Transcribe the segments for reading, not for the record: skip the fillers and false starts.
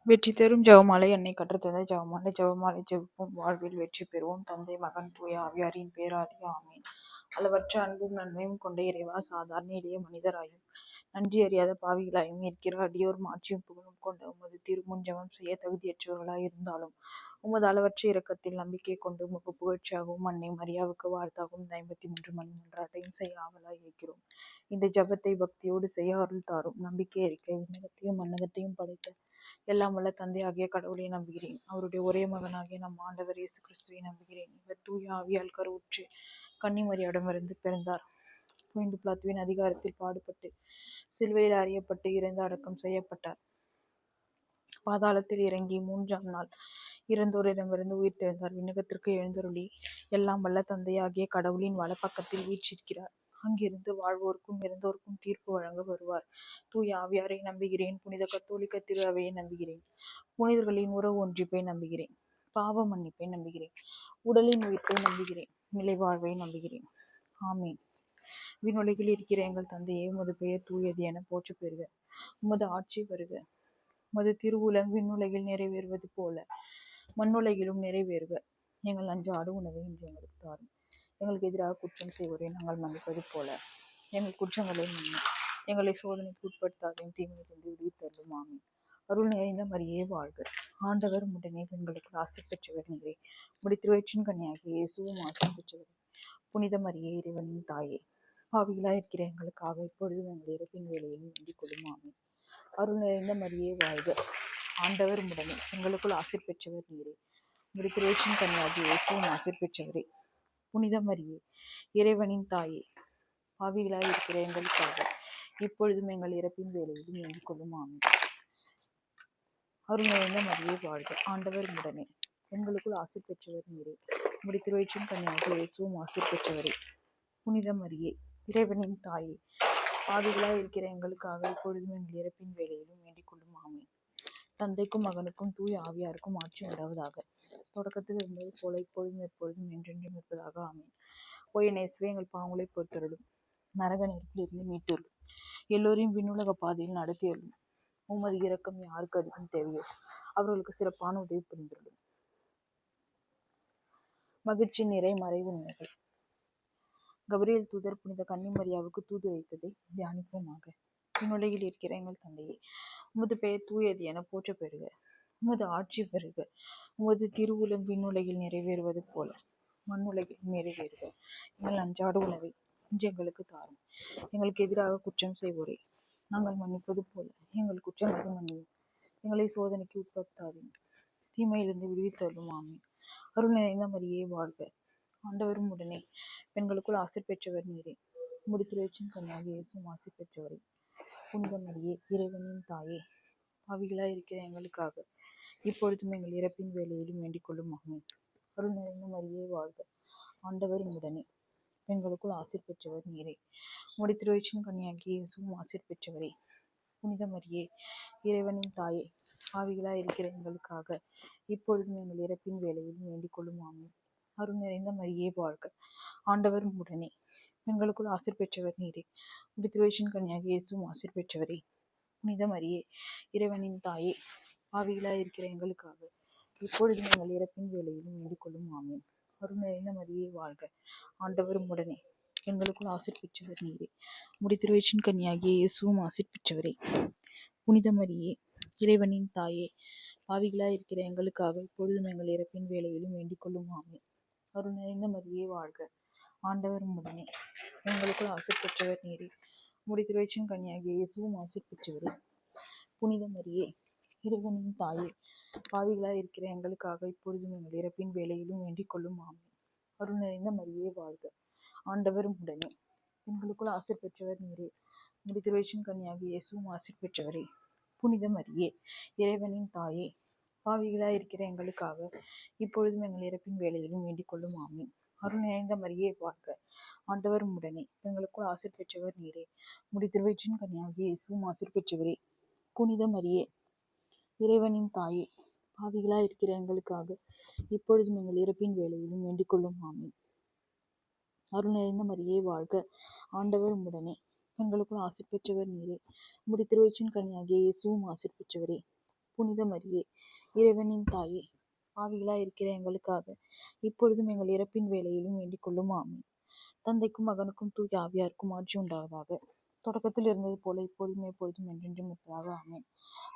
வெற்றி தரும் ஜெபமாலை என்னை கற்றுத்தந்த ஜெபமாலை. ஜெபமாலை ஜெபிப்போம், வாழ்வில் வெற்றி பெறுவோம். தந்தை, மகன், தூய ஆவியாரின் பேராலே ஆமென். அளவற்ற அன்பும் நன்மையும் கொண்ட இறைவா, சாதாரண எளிய மனிதராயும் நன்றி அறியாத பாவிகளாயும் இருக்கிற அடியோர் மாட்சியும் புகழும் கொண்ட உமது திருமுன் ஜெபம் செய்ய தகுதியற்றவர்களாய் இருந்தாலும் உமது அளவற்ற இரக்கத்தில் நம்பிக்கை கொண்டு உமக்கு புகழ்ச்சியாகவும் அன்னை மரியாவுக்கு வாழ்த்தாகவும் 53 மணி மன்றாட்டையும் செய்ய ஆவலாய் இருக்கிறோம். இந்த ஜெபத்தை பக்தியோடு செய்ய அருள் தாரும். நம்பிக்கை அறிக்கை. விண்ணகத்தையும் மன்னகத்தையும் படைத்த எல்லாம் வல்ல தந்தையாகிய கடவுளை நம்புகிறேன். அவருடைய ஒரே மகனாகிய நம் ஆண்டவர் இயேசு கிறிஸ்துவை நம்புகிறேன். இவர் தூய ஆவியால் கருவுற்று கன்னிமரியாடமிருந்து பிறந்தார். புனித பிலாத்துவின் அதிகாரத்தில் பாடுபட்டு சிலுவையில் அறியப்பட்டு இறந்து அடக்கம் செய்யப்பட்டார். பாதாளத்தில் இறங்கி 3ஆம் நாள் இறந்தோரிடமிருந்து உயிர் தெழுந்தார். விண்ணகத்திற்கு எழுந்தருளி எல்லாம் வல்ல தந்தையாகிய கடவுளின் வலப்பக்கத்தில் வீற்றிருக்கிறார். அங்கிருந்து வாழ்வோருக்கும் இறந்தோருக்கும் தீர்ப்பு வழங்க வருவார். தூய ஆவியாரை நம்புகிறேன். புனித கத்தோலிக்க திரு அவையை நம்புகிறேன். புனிதர்களின் உறவு ஒன்றிப்பை நம்புகிறேன். பாவ மன்னிப்பை நம்புகிறேன். உடலின் உயிர்ப்பை நம்புகிறேன். நிலை வாழ்வை நம்புகிறேன். ஆமீன். விண்ணுலகில் இருக்கிற எங்கள் தந்தையே, உமது பெயர் தூயது என போற்ற பெறுக. உமது ஆட்சி வருக. உமது திருவுளம் விண்ணுலகில் நிறைவேறுவது போல மண்ணுலகிலும் நிறைவேறுக. எங்கள் அன்றாட உணவை இன்று எங்களுக்கு தாரும். எங்களுக்கு எதிராக குற்றம் செய்வோரை நாங்கள் மன்னிப்பது போல எங்கள் குற்றங்களை மன்னியும். எங்களை சோதனைக்கு உட்படுத்தாதையும் தீமையிலிருந்து விடுவித்தருளும். ஆமீன். அருள் நிறைந்த மரியே வாழ்க. ஆண்டவர் உடனே பெண்களுக்கு ஆசி பெற்றவர் நீரே. உம்முடைய திருவயிற்றின் கன்னியாகிய இயேசுவும் ஆசி பெற்றவர். புனித மரியே, இறைவனின் தாயே, பாவிகளாய் இருக்கிற எங்களுக்காக இப்பொழுதும் எங்கள் இறப்பின் வேளையிலும் வேண்டிக் கொள்ளும். ஆமீன். அருள் நிறைந்த மரியே வாழ்க. ஆண்டவர் உடனே பெண்களுக்குள் ஆசிர் பெற்றவர் நீரே. உம்முடைய திருவயிற்றின் கன்னியாகிய இயேசுவும் ஆசிர் பெற்றவரே. புனித மரியே, இறைவனின் தாயே, பாவிகளாய் இருக்கிற எங்களுக்காக இப்பொழுதும் எங்கள் இறப்பின் வேளையிலும் வேண்டிக் கொள்ளும். ஆமீன். அருள் நிறைந்த மரியே வாழ்க. ஆண்டவர் உடனே பெண்களுக்குள் ஆசிர் பெற்றவர் நீரே. உம்முடைய திருவயிற்றின் கன்னியாகிய இயேசுவும் ஆசிர் பெற்றவரே. புனித மரியே, இறைவனின் தாயே, பாவிகளாய் இருக்கிற எங்களுக்காக இப்பொழுதும் எங்கள் இறப்பின் வேளையிலும் வேண்டிக் கொள்ளும். ஆமீன். தந்தைக்கும் மகனுக்கும் தூய ஆவியாருக்கும் ஆட்சி உண்டாவதாக. தொடக்கத்தில் இருந்தது போல இப்பொழுதும் எப்பொழுதும் என்றென்றும் இருப்பதாக. ஆமீன். ஓய நேசுவே, எங்கள் பாவங்களை பொறுத்தருளும். நரக நெருப்பிலிருந்து மீட்டருளும். எல்லோரையும் விண்ணுலக பாதையில் நடத்தியருளும். உமது இரக்கம் யாருக்கு அதிகம் தேவையோ அவர்களுக்கு சிறப்பான உதவி புரிந்துள்ளது. மகிழ்ச்சி நிறை மறை உண்மைகள். கபிரியேல் தூதர் புனித கன்னிமரியாவுக்கு தூதுரைத்ததை தியானிப்போமாக. விண்ணுலகில் இருக்கிற எங்கள் தந்தையே, உமது பெயர் தூயது என போற்ற பெறுக. உமது ஆட்சி வருக. உமது திருவுளம் விண்ணுலகில் நிறைவேறுவது போல மண்ணுலகில் நிறைவேறுக. எங்கள் அன்றாட உணவை இன்று எங்களுக்கு தாரும். எங்களுக்கு எதிராக குற்றம் செய்வோரை நாங்கள் மன்னிப்பது போல எங்கள் குற்றங்களை மன்னியும். எங்களை சோதனைக்கு உட்படுத்தாதையும் தீமையிலிருந்து விடுவித்தருளும். ஆமீன். அருள் நிறைந்த மரியே வாழ்க. ஆண்டவரும் உடனே பெண்களுக்குள் ஆசிர் பெற்றவர் நீரே. உம்முடைய திருவயிற்றின் கன்னியாகிய இயேசுவும் ஆசிர் பெற்றவரே. புனித மரியே, இறைவனின் தாயே, பாவிகளாய் இருக்கிற எங்களுக்காக இப்பொழுதும் எங்கள் இறப்பின் வேளையிலும் வேண்டிக் கொள்ளும். ஆமீன். அருள் நிறைந்த மரியே வாழ்க. ஆண்டவர் உடனே பெண்களுக்குள் ஆசிர் பெற்றவர் நீரே. உம்முடைய திருவயிற்றின் கன்னியாகிய இயேசுவும் ஆசிர் பெற்றவரே. புனித மரியே, இறைவனின் தாயே, பாவிகளாய் இருக்கிற எங்களுக்காக இப்பொழுதும் எங்கள் இறப்பின் வேளையிலும் வேண்டிக் கொள்ளும். ஆமீன். அருள் நிறைந்த மரியே வாழ்க. ஆண்டவர் உடனே பெண்களுக்குள் ஆசிர் பெற்றவர் நீரே. உம்முடைய திருவயிற்றின் கன்னியாகிய இயேசுவும் ஆசிர் பெற்றவரே. புனித மரியே, இறைவனின் தாயே, பாவிகளாய் இருக்கிற எங்களுக்காக இப்பொழுதும் எங்கள் இறப்பின் வேளையிலும் வேண்டிக் கொள்ளும். ஆமீன். அருள் நிறைந்த மரியே வாழ்க. ஆண்டவர் உடனே பெண்களுக்குள் ஆசிர் பெற்றவர் நீரே. உம்முடைய திருவயிற்றின் கன்னியாகிய இயேசுவும் ஆசிர் பெற்றவரே. புனித மரியே, இறைவனின் தாயே, பாவிகளாய் இருக்கிற எங்களுக்காக இப்பொழுதும் எங்கள் இறப்பின் வேளையிலும் வேண்டிக் கொள்ளும். ஆமீன். அருள் நிறைந்த மரியே வாழ்க. ஆண்டவர் உடனே பெண்களுக்குள் ஆசிர் பெற்றவர் நீரே. உம்முடைய திருவயிற்றின் கன்னியாகிய இயேசுவும் ஆசிர் பெற்றவரே. புனித மரியே, இறைவனின் தாயே, பாவிகளாய் இருக்கிற எங்களுக்காக இப்பொழுதும் எங்கள் இறப்பின் வேளையிலும் வேண்டிக் கொள்ளும். ஆமீன். அருள் நிறைந்த மரியே வாழ்க. ஆண்டவர் உடனே பெண்களுக்குள் ஆசிர் பெற்றவர் நீரே. உம்முடைய திருவயிற்றின் கன்னியாகிய இயேசுவும் ஆசிர் பெற்றவரே. புனித மரியே, இறைவனின் தாயே, பாவிகளாய் இருக்கிற எங்களுக்காக இப்பொழுதும் எங்கள் இறப்பின் வேளையிலும் வேண்டிக் கொள்ளும். ஆமீன். அருள் நிறைந்த மரியே வாழ்க. ஆண்டவர் உடனே பெண்களுக்குள் ஆசிர் பெற்றவர் நீரே. உம்முடைய திருவயிற்றின் கன்னியாகிய இயேசுவும் ஆசிர் பெற்றவரே. புனித மரியே, இறைவனின் தாயே, பாவிகளாய் இருக்கிற எங்களுக்காக இப்பொழுதும் எங்கள் இறப்பின் வேளையிலும் வேண்டிக் கொள்ளும். ஆமீன். அருள் நிறைந்த மரியே வாழ்க. ஆண்டவர் உடனே பெண்களுக்குள் ஆசிர் பெற்றவர் நீரே. உம்முடைய திருவயிற்றின் கன்னியாகிய இயேசுவும் ஆசிர் பெற்றவரே. புனித மரியே, இறைவனின் தாயே, பாவிகளாய் இருக்கிற எங்களுக்காக இப்பொழுதும் எங்கள் இறப்பின் வேளையிலும் வேண்டிக் கொள்ளும். ஆமென். தந்தைக்கும் மகனுக்கும் தூய ஆவியாருக்கும் ஆட்சி உண்டாவதாக. தொடக்கத்தில் இருந்தது போல இப்பொழுதும் எப்பொழுதும் என்றென்றும் இருப்பதாக. ஆமென்.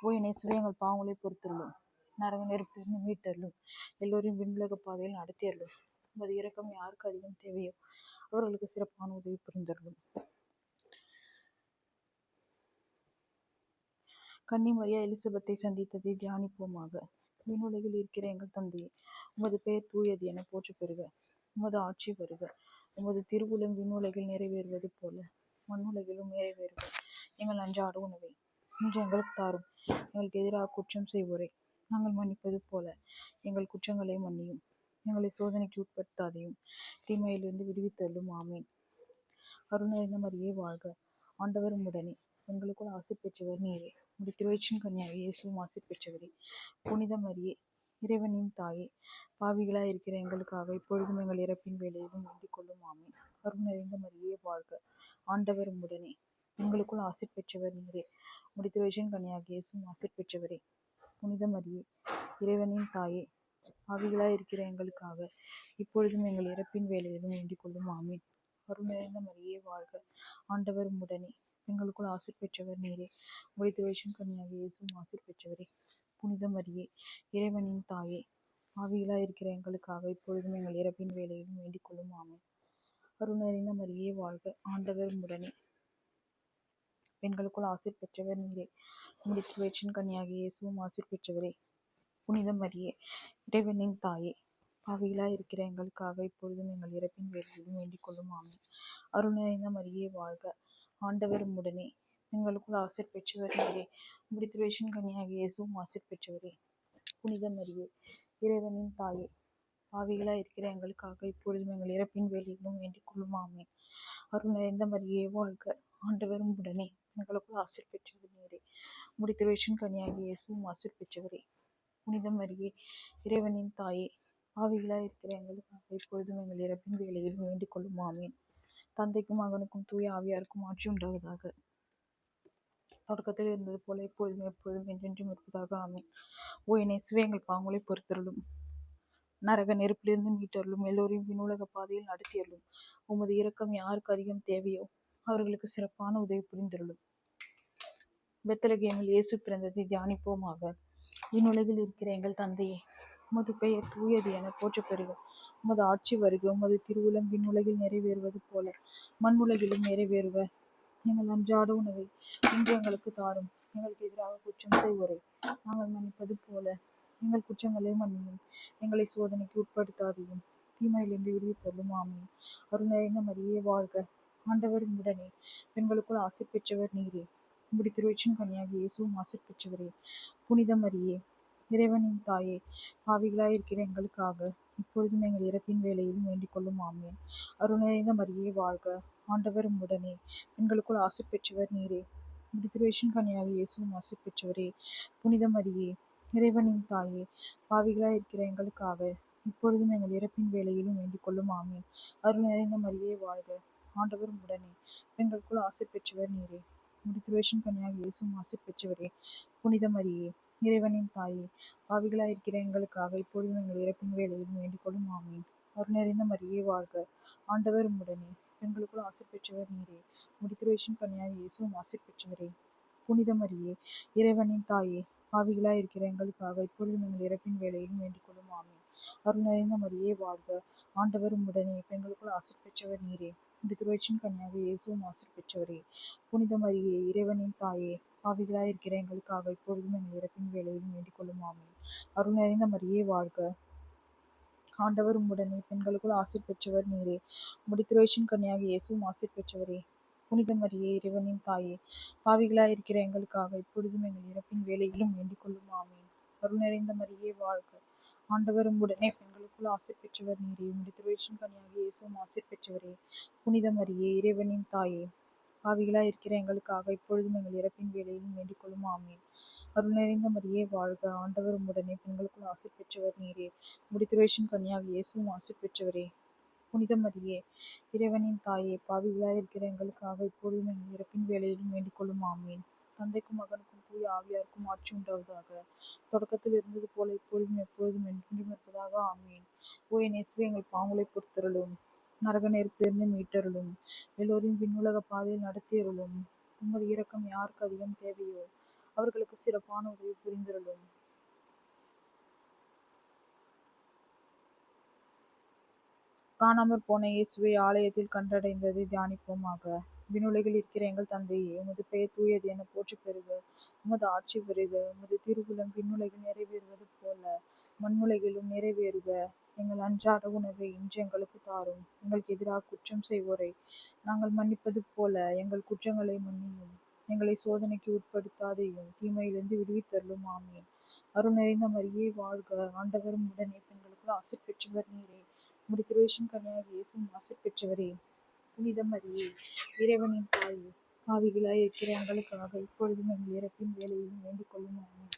ஓ என் இயேசுவே, எங்கள் பாவங்களை பொறுத்தருளும், நரக நெருப்பிலிருந்து மீட்டருளும், எல்லோரையும் விண்ணுலக பாதையில் நடத்தியருளும். உமது இரக்கம் யாருக்கு அதிகம் தேவையோ அவர்களுக்கு சிறப்பான உதவி புரிந்தருளும். கன்னி மரியா எலிசபெத்தை சந்தித்ததை தியானிப்போமாக. விண்ணுலகில் இருக்கிற எங்கள் தந்தையே, உமது பெயர் தூயது என போற்ற பெறுக. உமது ஆட்சி வருக. உமது திருவுளம் விண்ணுலகில் நிறைவேறுவது போல மண்ணுலகிலும் நிறைவேறுக. எங்கள் அன்றாட உணவை இன்று எங்களுக்கு தாரும். எங்களுக்கு எதிராக குற்றம் செய்வோரை நாங்கள் மன்னிப்பது போல எங்கள் குற்றங்களை மன்னியும். எங்களை சோதனைக்கு உட்படுத்தாதையும் தீமையிலிருந்து விடுவித்தள்ளும். ஆமேன். அருள் நிறைந்த மரியே வாழ்க. ஆண்டவர் உம்முடனே, பெண்களுக்குள் ஆசி பெற்றவர் நீரே. உம்முடைய திருவயிற்றின் கனியாக இயேசுவும் ஆசி பெற்றவரே. புனித மரியே, இறைவனின் தாயே, பாவிகளாய் இருக்கிற எங்களுக்காக இப்பொழுதும் எங்கள் இறப்பின் வேளையிலும் வேண்டிக் கொள்ளும். ஆமேன். அருள் நிறைந்த மரியே வாழ்க. ஆண்டவர் உம்முடனே, பெண்களுக்குள் ஆசி பெற்றவர் நீரே. உம்முடைய திருவயிற்றின் கனியாக இயேசுவும் ஆசி பெற்றவரே. புனித மரியே, இறைவனின் தாயே, பாவிகளாய் இருக்கிற எங்களுக்காக இப்பொழுதும் எங்கள் இறப்பின் வேளையிலும் வேண்டிக் கொள்ளும். ஆமேன். அருள் நிறைந்த மரியே வாழ்க. ஆண்டவர் உம்முடனே, பெண்களுக்குள் ஆசி பெற்றவர் நீரே. உம்முடைய திருவயிற்றின் கனியாக இயேசுவும் ஆசி பெற்றவரே. புனித மரியே, இறைவனின் தாயே, பாவிகளாய் இருக்கிற எங்களுக்காக இப்பொழுதும் எங்கள் இறப்பின் வேளையிலும் வேண்டிக் கொள்ளும். ஆமேன். அருள் நிறைந்த மரியே வாழ்க. ஆண்டவர் உம்முடனே, பெண்களுக்குள் ஆசி பெற்றவர் நீரே. உம்முடைய திருவயிற்றின் கனியாக இயேசுவும் ஆசி பெற்றவரே. புனித மரியே, இறைவனின் தாயே, பாவிகளாய் இருக்கிற எங்களுக்காக இப்பொழுதும் எங்கள் இறப்பின் வேளையிலும் வேண்டிக் கொள்ளும். ஆமென். அருள் நிறைந்த மரியே வாழ்க. ஆண்டவர் உம்முடனே, பெண்களுக்குள் ஆசிர் பெற்றவர் நீரே. உம்முடைய திருவயிற்றின் கனியாக இயேசுவும் ஆசிர் பெற்றவரே. புனித மரியே, இறைவனின் தாயே, பாவிகளாய் இருக்கிற எங்களுக்காக இப்பொழுதும் எங்கள் இறப்பின் வேளையிலும் வேண்டிக் கொள்ளும். ஆமென். அருள் நிறைந்த மரியே வாழ்க. ஆண்டவர் உம்முடனே, பெண்களுக்குள் ஆசிர் பெற்றவர் நீரே. உம்முடைய திருவயிற்றின் கனியாக இயேசுவும் ஆசிர் பெற்றவரே. புனித மரியே, இறைவனின் தாயே, பாவிகளாய் இருக்கிற எங்களுக்காக இப்பொழுதும் எங்கள் இறப்பின் வேளையில் வேண்டிக் கொள்ளும். ஆமேன். தந்தைக்கும் மகனுக்கும் தூய ஆவியாருக்கும் ஆட்சி உண்டாவதாக. தொடக்கத்தில் இருந்தது போல இப்பொழுதும் எப்பொழுதும் என்றென்றும் இருப்பதாக. ஆமேன். ஓ என் இயேசுவே, எங்கள் பாவங்களை பொறுத்தருளும், நரக நெருப்பிலிருந்து மீட்டருளும், எல்லோரையும் விண்ணுலக பாதையில் நடத்தியருளும். உமது இரக்கம் யாருக்கு அதிகம் தேவையோ அவர்களுக்கு சிறப்பான உதவி புரிந்தருளும். பெத்லகேமில் இயேசு பிறந்ததை தியானிப்போமாக. விண்ணுலகில் இருக்கிற எங்கள் தந்தையே, உமது பெயர் தூயது என போற்ற பெறுக. உமது ஆட்சி வருக. உமது திருவுளம் விண்ணுலகில் நிறைவேறுவது போல மண்ணுலகிலும் நிறைவேறுக. எங்கள் அன்றாட உணவை இன்று எங்களுக்கு தாரும். எங்களுக்கு எதிராக குற்றம் செய்வோரை நாங்கள் மன்னிப்பது போல எங்கள் குற்றங்களை மன்னியும். எங்களை சோதனைக்கு உட்படுத்தாதையும் தீமையிலிருந்து விடுவித்தள்ளும். ஆமென். அருள் நிறைந்த மரியே வாழ்க. ஆண்டவர் உம்முடனே, பெண்களுக்குள் ஆசி பெற்றவர் நீரே. உம்முடைய திருவயிற்றின் கனியாக இயேசுவும் ஆசி பெற்றவரே. புனித மரியே, இறைவனின் தாயே, பாவிகளாய் இருக்கிற எங்களுக்காக இப்பொழுதும் எங்கள் இறப்பின் வேளையிலும் வேண்டிக் கொள்ளும். ஆமென். அருள் நிறைந்த மரியே வாழ்க. ஆண்டவர் உம்முடனே, பெண்களுக்குள் ஆசி பெற்றவர் நீரே. உம்முடைய திருவயிற்றின் கனியாக இயேசுவும் ஆசி பெற்றவரே. புனித மரியே, இறைவனின் தாயே, பாவிகளாய் இருக்கிற எங்களுக்காக இப்பொழுதும் எங்கள் இறப்பின் வேளையிலும் வேண்டிக் கொள்ளும். ஆமென். அருள் நிறைந்த மரியே வாழ்க. ஆண்டவர் உம்முடனே, பெண்களுக்குள் ஆசி பெற்றவர் நீரே. உம்முடைய திருவயிற்றின் கனியாக இயேசுவும் ஆசி பெற்றவரே. புனித மரியே, இறைவனின் தாயே, பாவிகளாய் இருக்கிற எங்களுக்காக இப்பொழுதும் எங்கள் இறப்பின் வேளையிலும் வேண்டிக் கொள்ளும். ஆமென். அருள் நிறைந்த மரியே வாழ்க. ஆண்டவர் உம்முடனே, பெண்களுக்குள் ஆசி பெற்றவர் நீரே. உம்முடைய திருவயிற்றின் கனியாக இயேசுவும் ஆசி பெற்றவரே. புனித மரியே, இறைவனின் தாயே, பாவிகளாய் இருக்கிற எங்களுக்காக இப்பொழுதும் எங்கள் இறப்பின் வேளையிலும் வேண்டிக் கொள்ளும். ஆமென். அருள் நிறைந்த மரியே வாழ்க. ஆண்டவர் உம்முடனே, பெண்களுக்குள் ஆசி பெற்றவர் நீரே. உம்முடைய திருவயிற்றின் கனியாக இயேசுவும் ஆசி பெற்றவரே. புனித மரியே, இறைவனின் தாயே, பாவிகளாய் இருக்கிற எங்களுக்காக இப்பொழுதும் எங்கள் இறப்பின் வேளையிலும் வேண்டிக் கொள்ளும். ஆமென். அருள் நிறைந்த மரியே வாழ்க. ஆண்டவர் உம்முடனே, பெண்களுக்குள் ஆசி பெற்றவர் நீரே. உம்முடைய திருவயிற்றின் கனியாக இயேசுவும் ஆசி பெற்றவரே. புனித மரியே, இறைவனின் தாயே, பாவிகளாய் இருக்கிற எங்களுக்காக இப்பொழுதும் எங்கள் இறப்பின் வேளையிலும் வேண்டிக் கொள்ளும். ஆமென். அருள் நிறைந்த மரியே வாழ்க. ஆண்டவர் உம்முடனே, பெண்களுக்குள் ஆசி பெற்றவர் நீரே. உம்முடைய திருவயிற்றின் கனியாக இயேசுவும் ஆசி பெற்றவரே. புனித மரியே, இறைவனின் தாயே, பாவிகளாய் இருக்கிற எங்களுக்காக இப்பொழுதும் எங்கள் இறப்பின் வேளையிலும் வேண்டிக் கொள்ளும். ஆமென். அருள் நிறைந்த மரியே வாழ்க. ஆண்டவர் உம்முடனே, பெண்களுக்குள் ஆசி பெற்றவர் நீரே. உம்முடைய திருவயிற்றின் கனியாக இயேசுவும் ஆசி பெற்றவரே. புனித மரியே, இறைவனின் தாயே, பாவிகளாய் இருக்கிற எங்களுக்காக இப்பொழுதும் எங்கள் இறப்பின் வேளையிலும் வேண்டிக் கொள்ளும். ஆமென். தந்தைக்கும் மகனுக்கும் தூய ஆவியாருக்கும் ஆட்சி உண்டாவதாக. தொடக்கத்தில் இருந்தது போல இப்பொழுதும் எப்பொழுதும் என்றும் இருப்பதாக. ஆமீன். ஓ என் இயேசுவே, எங்கள் பாவங்களை பொறுத்தருளும். நரக நெருப்பிலிருந்து மீட்டருளும். எல்லோரையும் விண்ணுலக பாதையில் நடத்தியருளும். உமது இரக்கம் யாருக்கு அதிகம் தேவையோ அவர்களுக்கு சிறப்பான உதவி புரிந்தருளும். காணாமற் போன இயேசுவை ஆலயத்தில் கண்டடைந்ததை தியானிப்போமாக. விண்ணுலகில் இருக்கிற எங்கள் தந்தையே, உமது பெயர் தூயது என போற்றப் பெறுக. உமது ஆட்சி பெறுக. உமது திருவுளம் விண்ணுலகில் நிறைவேறுவது போல மண்ணுலகிலும் நிறைவேறுக. எங்கள் அன்றாட உணவை இன்று எங்களுக்கு தாரும். எங்களுக்கு எதிராக குற்றம் செய்வோரை நாங்கள் மன்னிப்பது போல எங்கள் குற்றங்களை மன்னியும். எங்களை சோதனைக்கு உட்படுத்தாதையும் தீமையிலிருந்து விடுவித்தருளும். ஆமீன். அருள் நிறைந்த மரியே வாழ்க. ஆண்டவர் உடனே பெண்களுக்குள் ஆசீர் பெற்றவர் நீரே. உம்முடைய திருவயிற்றின் கனியாகிய இயேசுவும் ஆசீர் பெற்றவரே. புனித மரியே, இறைவனின் தாயே, பாவிகளாய் இருக்கிற எங்களுக்காக இப்பொழுதும் எங்கள் இறப்பின் வேலையிலும் வேண்டிக் கொள்ளும். ஆமீன்.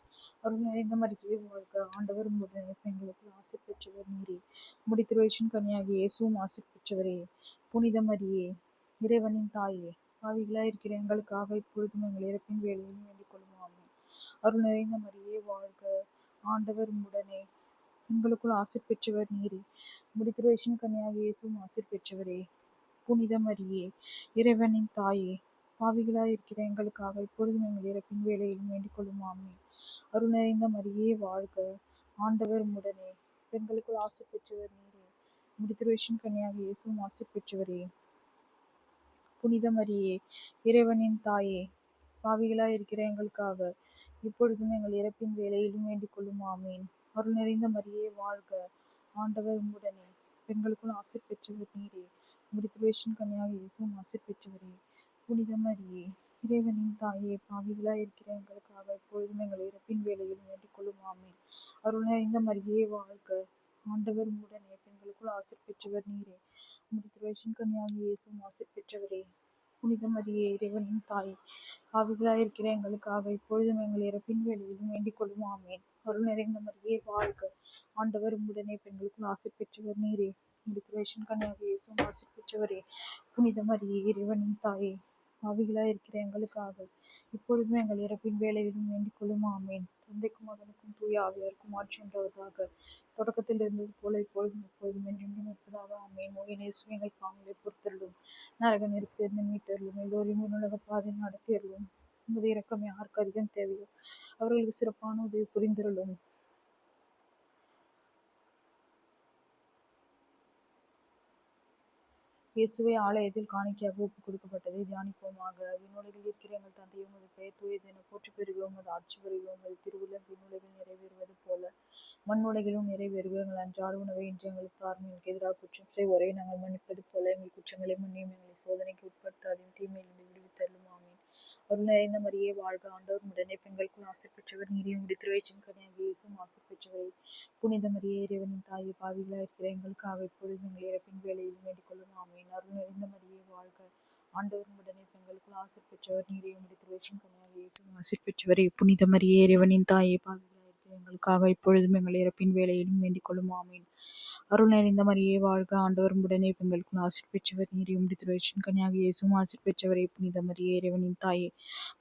அருள் நிறைந்த மரியே வாழ்க. ஆண்டவர் உடனே பெண்களுக்குள் ஆசீர் பெற்றவர் நீரே. உம்முடைய திருவயிற்றின் கனியாகிய இயேசுவும் ஆசீர் பெற்றவரே. புனித மரியே, இறைவனின் தாயே, பாவிகளாய் இருக்கிற எங்களுக்காக இப்பொழுதும் எங்கள் இறப்பின் வேலையிலும் வேண்டிக் கொள்ளும். ஆமீன். அருள் நிறைந்த மரியே வாழ்க. ஆண்டவர் உடனே பெண்களுக்குள் ஆசீர் பெற்றவர் நீரே. உம்முடைய திருவயிற்றின் கனியாகிய இயேசுவும் ஆசீர் பெற்றவரே. புனித மரியே, இறைவனின் தாயே, பாவிகளாய் இருக்கிற எங்களுக்காக இப்பொழுதும் எங்கள் இறப்பின் வேலையிலும் வேண்டிக் கொள்ளும். ஆமீன். அருள் நிறைந்த மரியே வாழ்க. ஆண்டவர் உடனே பெண்களுக்குள் ஆசீர் பெற்றவர் நீரே. உம்முடைய திருவயிற்றின் கனியாகிய இயேசுவும் ஆசீர் பெற்றவரே. புனித மரியே, இறைவனின் தாயே, பாவிகளாய் இருக்கிற எங்களுக்காக இப்பொழுதும் எங்கள் இறப்பின் வேலையிலும் வேண்டிக் கொள்ளும். ஆமீன். அருள் நிறைந்த மரியே வாழ்க. ஆண்டவர் உடனே பெண்களுக்குள் ஆசீர் பெற்றவர் நீரே. உம்முடைய திருவயிற்றின் கனியாகிய இயேசுவும் ஆசீர் பெற்றவரே. புனித மரியே, இறைவனின் தாயே, பாவிகளாய் இருக்கிற எங்களுக்காக இப்பொழுதும் எங்கள் இறப்பின் வேலையிலும் வேண்டிக் கொள்ளும். ஆமீன். அருள் நிறைந்த மரியே வாழ்க. ஆண்டவர் உடனே பெண்களுக்குள் ஆசீர் பெற்றவர் நீரே. உம்முடைய திருவயிற்றின் கனியாகிய இயேசுவும் ஆசீர் பெற்றவரே. புனித மரியே, இறைவனின் தாயே, பாவிகளாய் இருக்கிற எங்களுக்காக இப்பொழுதும் எங்கள் இறப்பின் வேலையிலும் வேண்டிக் கொள்ளும். ஆமீன். அருள் நிறைந்த மரியே வாழ்க. ஆண்டவர் உடனே பெண்களுக்குள் ஆசீர் பெற்றவர் நீரே. உம்முடைய திருவயிற்றின் கனியாகிய இயேசுவும் ஆசீர் பெற்றவரே. புனித மரியே, இறைவனின் தாயே, பாவிகளாய் இருக்கிற எங்களுக்காக இப்பொழுதும் எங்கள் இறப்பின் வேலையிலும் வேண்டிக் கொள்ளும். ஆமீன். தந்தைக்கும் மகனுக்கும் தூய ஆவியாருக்கும் ஆட்சி உண்டாவதாக. தொடக்கத்தில் இருந்தது போல இப்பொழுதும் எப்பொழுதும் என்றென்றும் இருப்பதாக. ஆமீன். ஓ என் இயேசுவே, எங்கள் பாவங்களை பொறுத்தருளும். நரக நெருப்பிலிருந்து மீட்டருளும். எல்லோரையும் விண்ணுலக பாதையில் நடத்தியருளும். உமது இரக்கம் யாருக்கு அதிகம் தேவையோ அவர்களுக்கு சிறப்பான உதவி புரிந்தருளும். இயேசுவை ஆலயத்தில் காணிக்கையாக ஒப்புக் கொடுக்கப்பட்டதை தியானிப்போமாக. விண்ணுலகில் இருக்கிற எங்கள் தந்தையே, உமது பெயர் தூயது என போற்றப் பெறுக. உமது ஆட்சி வருக. உமது திருவுளம் விண்ணுலகில் நிறைவேறுவது போல மண்ணுலகிலும் நிறைவேறுக. எங்கள் அன்றாட உணவை இன்று எங்களுக்கு தாரும். எங்களுக்கு எதிராக குற்றம் செய்வோரை நாங்கள் மன்னிப்பது போல எங்கள் குற்றங்களை மன்னியும். எங்களை சோதனைக்கு உட்படுத்தாதையும் தீமையிலிருந்து விடுவித்தருளும். ஆமீன். அருள் நிறைந்த மரியே வாழ்க. ஆண்டவர் உடனே பெண்களுக்குள் ஆசீர் பெற்றவர் நீரே. உம்முடைய திருவயிற்றின் கனியாகிய இயேசுவும் ஆசீர் பெற்றவரே. புனித மரியே, இறைவனின் தாயே, பாவிகளாய் இருக்கிற எங்களுக்காக இப்பொழுதும் எங்கள் இறப்பின் வேலையிலும் வேண்டிக் கொள்ளும். ஆமீன். அருள் நிறைந்த மரியே வாழ்க. ஆண்டவர் உடனே பெண்களுக்குள் ஆசீர் பெற்றவர் நீரே. உம்முடைய திருவயிற்றின் கனியாகிய இயேசுவும் ஆசீர் பெற்றவரே. புனித மரியே, இறைவனின் தாயே, பாவிகளாய் இருக்கிற எங்களுக்காக இப்பொழுதும் எங்கள் இறப்பின் வேலையிலும் வேண்டிக் கொள்ளும். ஆமீன். அருள் நிறைந்த மரியே வாழ்க. ஆண்டவர் உடனே பெண்களுக்குள் ஆசீர் பெற்றவர் நீரே. உம்முடைய திருவயிற்றின் கனியாகிய இயேசுவும் ஆசீர் பெற்றவரே. புனித மரியே, இறைவனின் தாயே,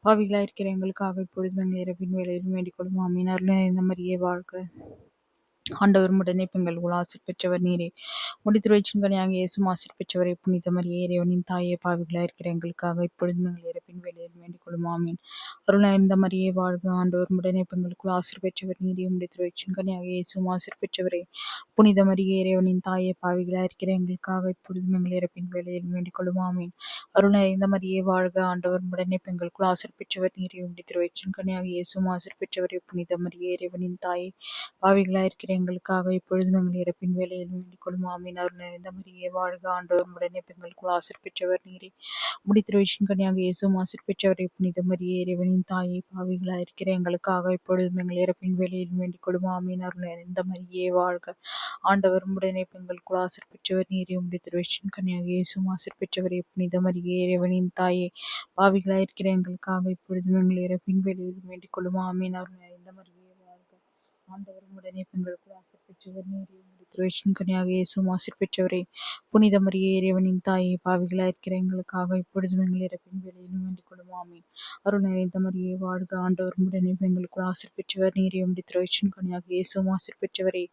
பாவிகளாய் இருக்கிற எங்களுக்காக இப்பொழுதும் எங்கள் இறப்பின் வேலையிலும் வேண்டிக் கொள்ளும். ஆமீன். அருள் நிறைந்த மரியே வாழ்க. ஆண்டவர் உடனே பெண்களுக்குள் ஆசீர் பெற்றவர் நீரே. உம்முடைய திருவயிற்றின் கனியாகிய இயேசுவும் ஆசீர் பெற்றவரே. புனித மரியே, இறைவனின் தாயே, பாவிகளாய் இருக்கிற எங்களுக்காக இப்பொழுதும் எங்கள் இறப்பின் வேலையிலும் வேண்டிக் கொள்ளும். ஆமீன். அருள் நிறைந்த மரியே வாழ்க. ஆண்டவர் உடனே பெண்களுக்குள் ஆசீர் பெற்றவர் நீரே. உம்முடைய திருவயிற்றின் கனியாகிய இயேசுவும் ஆசீர் பெற்றவரே. புனித மரியே, இறைவனின் தாயே, பாவிகளாய் இருக்கிற எங்களுக்காக இப்பொழுதும் எங்கள் இறப்பின் வேலையிலும் வேண்டிக் கொள்ளும். ஆமீன். அருள் நிறைந்த மரியே வாழ்க. ஆண்டவர் உடனே பெண்களுக்குள் ஆசீர் பெற்றவர் நீரே. உம்முடைய திருவயிற்றின் கனியாகிய இயேசுவும் ஆசீர் பெற்றவரே. புனித மரியே, இறைவனின் தாயே, பாவிகளாய் இருக்கிற எங்களுக்காக இப்பொழுதும் எங்கள் இறப்பின் வேலையிலும் வேண்டிக் கொள்ளும். ஆமீன். அருள் நிறைந்த மரியே வாழ்க. ஆண்டவர் உடனே பெண்களுக்குள் ஆசீர் பெற்றவர் நீரே. உம்முடைய திருவயிற்றின் கனியாகிய இயேசுவும் ஆசீர் பெற்றவரே. புனித மரியே, இறைவனின் தாயே, பாவிகளாய் இருக்கிற எங்களுக்காக இப்பொழுதும் எங்கள் இறப்பின் வேலையிலும் வேண்டிக் கொள்ளும். ஆமீன். அருள் நிறைந்த மரியே வாழ்க. ஆண்டவர் உடனே பெண்களுக்குள் ஆசீர் பெற்றவர் நீரே. உம்முடைய திருவயிற்றின் கனியாகிய இயேசுவும் ஆசீர் பெற்றவரே. புனித மரியே, இறைவனின் தாயே, பாவிகளாய் இருக்கிற எங்களுக்காக இப்பொழுதும் எங்கள் இறப்பின் வேலையிலும் வேண்டிக் கொள்ளும். ஆமீன். அருள் நிறைந்த மரியே வாழ்க. ஆண்டவரும் உடனே பெண்களுக்குள் ஆசீர் பெற்றவர் நீரே. உம்முடைய திருவயிற்றின் கனியாக இயேசுவும் ஆசீர் பெற்றவரே. புனித மரியே, இறைவனின் தாயே, பாவிகளாய் இருக்கிற எங்களுக்காக இப்பொழுதும் எங்கள் இறப்பின் வேளையிலும் வேண்டிக் கொள்ளும். ஆமென். அருள் நிறைந்த மரியே வாழ்க, ஆண்டவரும் உடனே பெண்களுக்குள் ஆசீர் பெற்றவர் நீரே. உம்முடைய திருவயிற்றின் கனியாக இயேசுவும் ஆசீர் பெற்றவரே.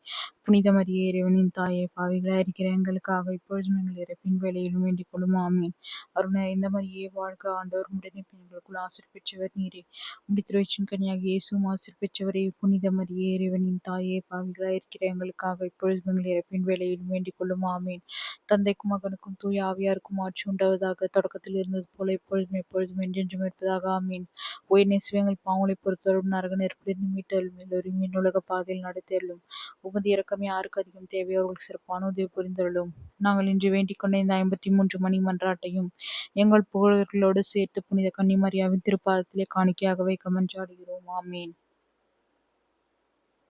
புனித மரியே, இறைவனின் தாயே, பாவிகளாய் இருக்கிற எங்களுக்காக இப்பொழுதும் எங்கள் இறப்பின் வேளையிலும் வேண்டிக் கொள்ளும். ஆமென். அருள் நிறைந்த மரியே வாழ்க, ஆண்டவரும் உடனே பெண்களுக்குள் ஆசீர் பெற்றவர் நீரே. உம்முடைய திருவயிற்றின் கனியாக இயேசுவும் ஆசீர் பெற்றவரே. புனித மரியே, இறைவனின் தாயே, பாவிகளாய் இருக்கிற எங்களுக்காக இப்பொழுதும் எங்கள் இறப்பின் வேளையிலும் வேண்டிக் கொள்ளும். ஆமென். தந்தைக்கும் மகனுக்கும் தூய ஆவியாருக்கும் ஆட்சி உண்டாவதாக. தொடக்கத்தில் இருந்தது போல இப்பொழுதும் எப்பொழுதும் என்றென்றும் இருப்பதாக. ஆமீன். உயிர் நேசுவே, எங்கள் பாவங்களை பொறுத்தருளும். நரக நெருப்பிலிருந்து மீட்டருளும். எல்லோரையும் விண்ணுலக பாதையில் நடத்தியருளும். உமது இரக்கம் யாருக்கு அதிகம் தேவையோ அவர்களுக்கு சிறப்பான உதவி புரிந்தருளும். நாங்கள் இன்று வேண்டிக் கொண்ட இந்த 53 மணி மன்றாட்டையும் எங்கள் புகழர்களோடு சேர்த்து புனித கன்னிமரியாவின் திருப்பாதத்திலே காணிக்கையாக வைக்க மன்றாடுகிறோம். ஆமீன்.